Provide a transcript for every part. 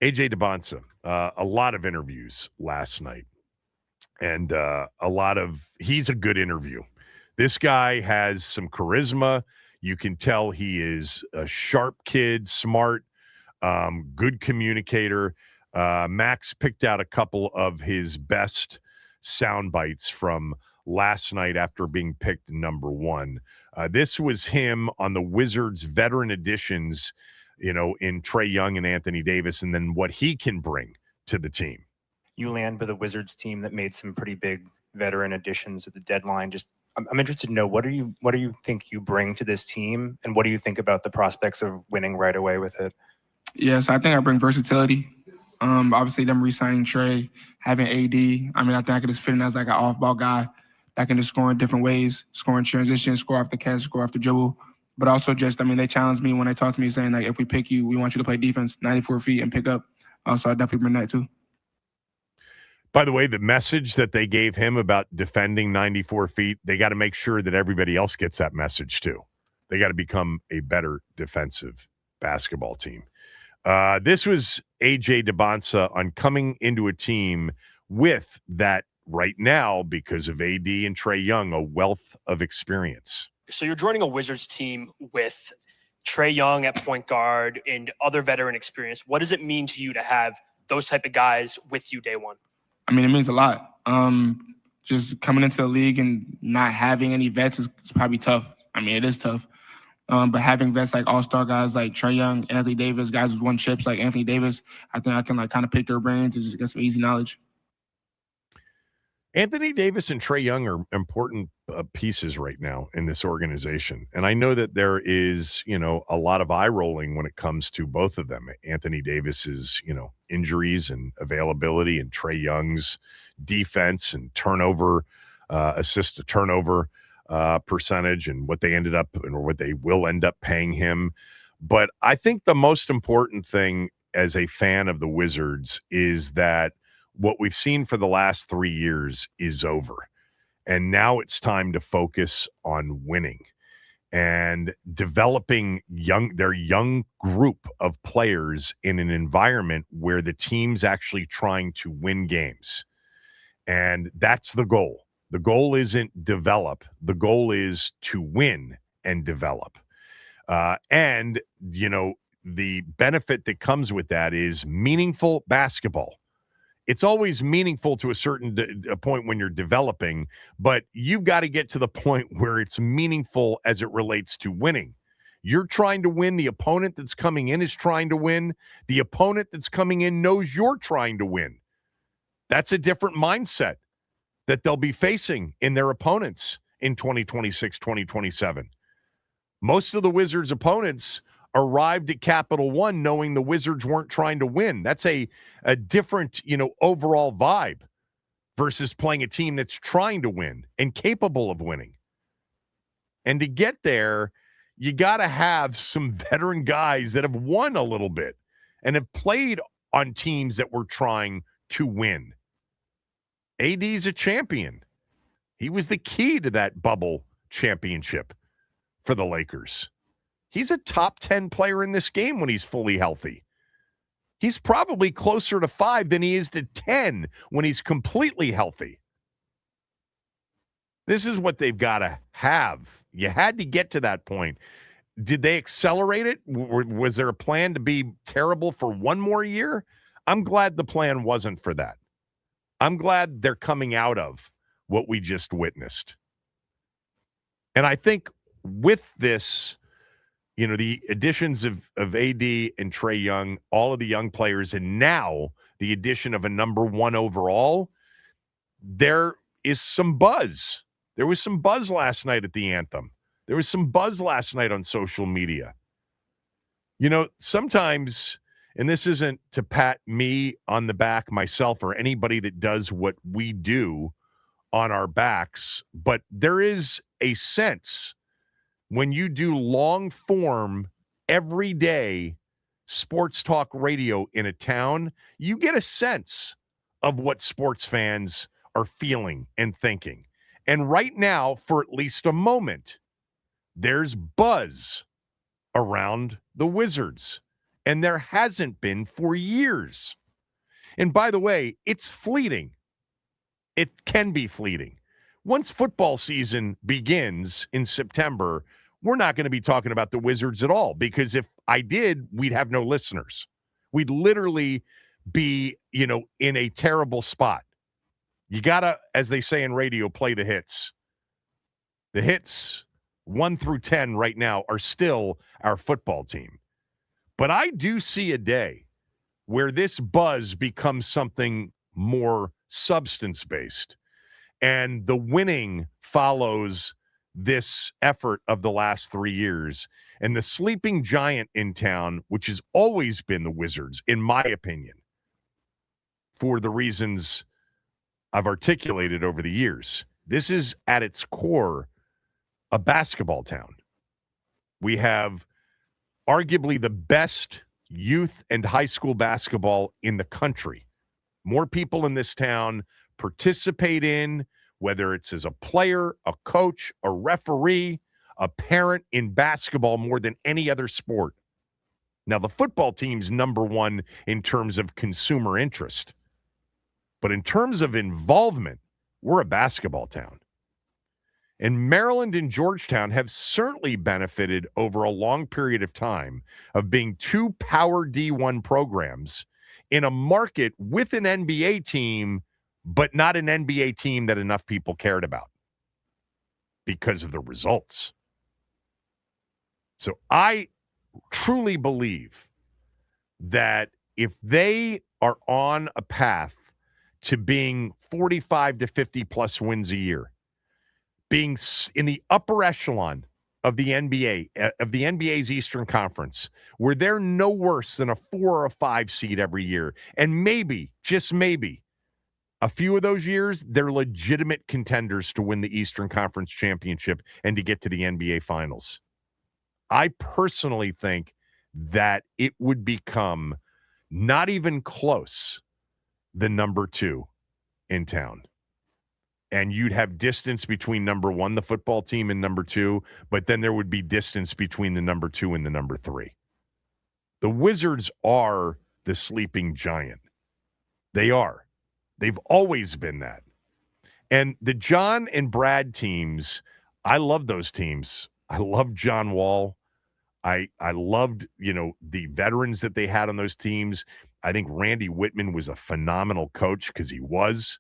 AJ Dybantsa, a lot of interviews last night, and he's a good interview. This guy has some charisma. You can tell he is a sharp kid, smart, good communicator. Max picked out a couple of his best sound bites from last night after being picked number one. This was him on the Wizards veteran additions, in Trae Young and Anthony Davis, and then what he can bring to the team. You land with a Wizards team that made some pretty big veteran additions at the deadline. I'm interested to know what do you think you bring to this team, and what do you think about the prospects of winning right away with it? Yes, I think I bring versatility. Obviously, them re-signing Trae, having AD. I think I could just fit in as like an off-ball guy that can just score in different ways, score in transition, score off the catch, score off the dribble. But also they challenged me when they talked to me saying, like, if we pick you, we want you to play defense 94 feet and pick up. So I definitely bring that too. By the way, the message that they gave him about defending 94 feet, they got to make sure that everybody else gets that message too. They got to become a better defensive basketball team. This was AJ Dybantsa on coming into a team with that right now, because of AD and Trae Young, a wealth of experience. So you're joining a Wizards team with Trae Young at point guard and other veteran experience. What does it mean to you to have those type of guys with you day one? It means a lot. Just coming into the league and not having any vets is probably tough. It is tough. But having vets like all-star guys like Trae Young, Anthony Davis, guys with won chips like Anthony Davis, I think I can kind of pick their brains and just get some easy knowledge. Anthony Davis and Trae Young are important pieces right now in this organization. And I know that there is, a lot of eye rolling when it comes to both of them. Anthony Davis's, injuries and availability, and Trae Young's defense and turnover, assist to turnover percentage, and what they ended up or what they will end up paying him. But I think the most important thing as a fan of the Wizards is that what we've seen for the last 3 years is over. And now it's time to focus on winning and developing their young group of players in an environment where the team's actually trying to win games. And that's the goal. The goal isn't develop. The goal is to win and develop. And the benefit that comes with that is meaningful basketball. It's always meaningful to a certain point when you're developing, but you've got to get to the point where it's meaningful as it relates to winning. You're trying to win. The opponent that's coming in is trying to win. The opponent that's coming in knows you're trying to win. That's a different mindset that they'll be facing in their opponents in 2026, 2027. Most of the Wizards' opponents arrived at Capital One knowing the Wizards weren't trying to win. That's a different, overall vibe versus playing a team that's trying to win and capable of winning. And to get there, you got to have some veteran guys that have won a little bit and have played on teams that were trying to win. AD's a champion. He was the key to that bubble championship for the Lakers. He's a top 10 player in this game when he's fully healthy. He's probably closer to 5 than he is to 10 when he's completely healthy. This is what they've got to have. You had to get to that point. Did they accelerate it? Was there a plan to be terrible for one more year? I'm glad the plan wasn't for that. I'm glad they're coming out of what we just witnessed. And I think with this, the additions of AD and Trae Young, all of the young players, and now the addition of a number one overall, there is some buzz. There was some buzz last night at the Anthem. There was some buzz last night on social media. Sometimes, and this isn't to pat me on the back, myself, or anybody that does what we do on our backs, but there is a sense when you do long form, everyday sports talk radio in a town, you get a sense of what sports fans are feeling and thinking. And right now, for at least a moment, there's buzz around the Wizards. And there hasn't been for years. And by the way, it's fleeting. It can be fleeting. Once football season begins in September, we're not going to be talking about the Wizards at all, because if I did, we'd have no listeners. We'd literally be, in a terrible spot. You got to, as they say in radio, play the hits. The hits 1 through 10 right now are still our football team. But I do see a day where this buzz becomes something more substance-based, and the winning follows this effort of the last 3 years. And the sleeping giant in town, which has always been the Wizards, in my opinion, for the reasons I've articulated over the years, this is at its core a basketball town. We have arguably the best youth and high school basketball in the country. More people in this town participate in, whether it's as a player, a coach, a referee, a parent, in basketball more than any other sport. Now, the football team's number one in terms of consumer interest. But in terms of involvement, we're a basketball town. And Maryland and Georgetown have certainly benefited over a long period of time of being two power D1 programs in a market with an NBA team, but not an NBA team that enough people cared about because of the results. So I truly believe that if they are on a path to being 45 to 50 plus wins a year, being in the upper echelon of the NBA, of the NBA's Eastern Conference, where they're no worse than a 4 or a 5 seed every year, and maybe, just maybe, a few of those years, they're legitimate contenders to win the Eastern Conference championship and to get to the NBA Finals. I personally think that it would become not even close the number 2 in town. And you'd have distance between number 1, the football team, and number 2, but then there would be distance between the number 2 and the number 3. The Wizards are the sleeping giant. They are. They've always been that. And the John and Brad teams, I love those teams. I love John Wall. I loved, the veterans that they had on those teams. I think Randy Whitman was a phenomenal coach because he was.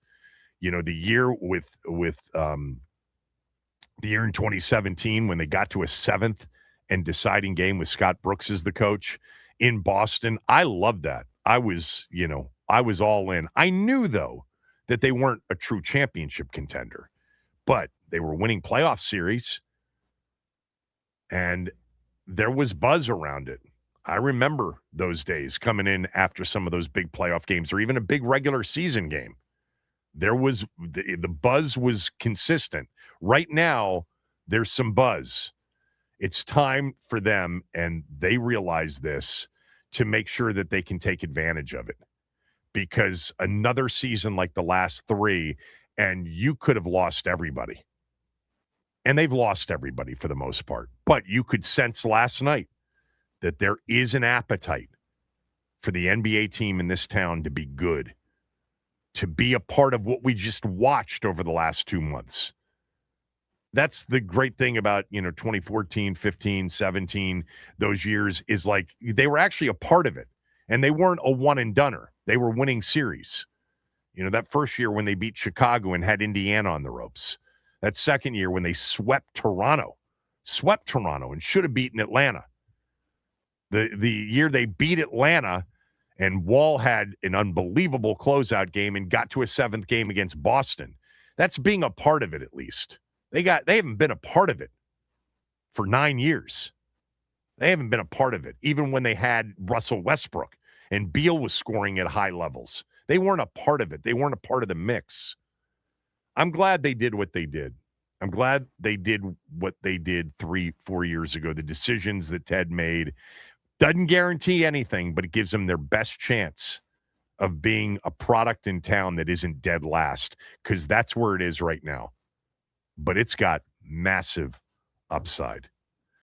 The year the year in 2017 when they got to a 7th and deciding game with Scott Brooks as the coach in Boston, I loved that. I was all in. I knew, though, that they weren't a true championship contender, but they were winning playoff series, and there was buzz around it. I remember those days coming in after some of those big playoff games or even a big regular season game. There was the buzz was consistent. Right now, there's some buzz. It's time for them, and they realize this, to make sure that they can take advantage of it. Because another season like the last 3, and you could have lost everybody. And they've lost everybody for the most part. But you could sense last night that there is an appetite for the NBA team in this town to be good, to be a part of what we just watched over the last 2 months. That's the great thing about, 2014, 15, 17, those years, is like they were actually a part of it. And they weren't a one-and-doner. They were winning series. That first year when they beat Chicago and had Indiana on the ropes. That second year when they swept Toronto and should have beaten Atlanta. The year they beat Atlanta and Wall had an unbelievable closeout game and got to a 7th game against Boston. That's being a part of it, at least. They haven't been a part of it for 9 years. They haven't been a part of it, even when they had Russell Westbrook and Beal was scoring at high levels. They weren't a part of it. They weren't a part of the mix. I'm glad they did what they did. I'm glad they did what they did 3-4 years ago. The decisions that Ted made doesn't guarantee anything, but it gives them their best chance of being a product in town that isn't dead last, because that's where it is right now. But it's got massive upside.